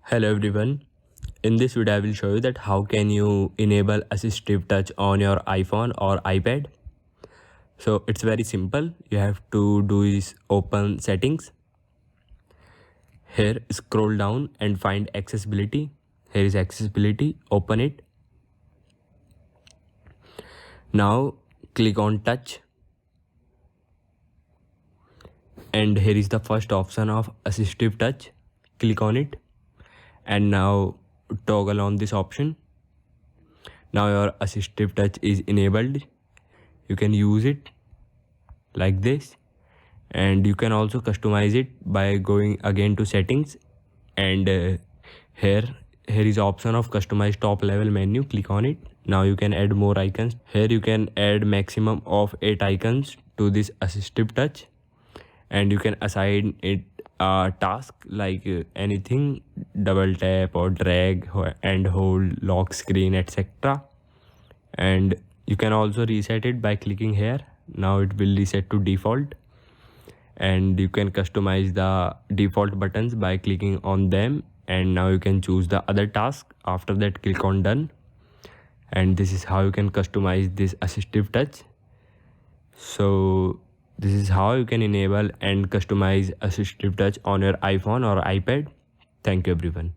Hello everyone. In this video I will show you that how can you enable assistive touch on your iPhone or iPad. So it's very simple. You have to do is open settings. Here scroll down and find accessibility. Here is accessibility. Open it. Now click on touch. And here is the first option of assistive touch. Click on it. And now toggle on this option. Now your assistive touch is enabled. You can use it like this, and you can also customize it by going again to settings, and here is option of customize top level menu. Click on it. Now you can add more icons. Here you can add maximum of 8 icons to this assistive touch, and you can assign it a task like anything, double tap or drag and hold, lock screen, etc. And you can also reset it by clicking here. Now it will reset to default, and you can customize the default buttons by clicking on them, and now you can choose the other task. After that, click on done, and this is how you can customize this assistive touch. So this is how you can enable and customize assistive touch on your iPhone or iPad. Thank you everyone.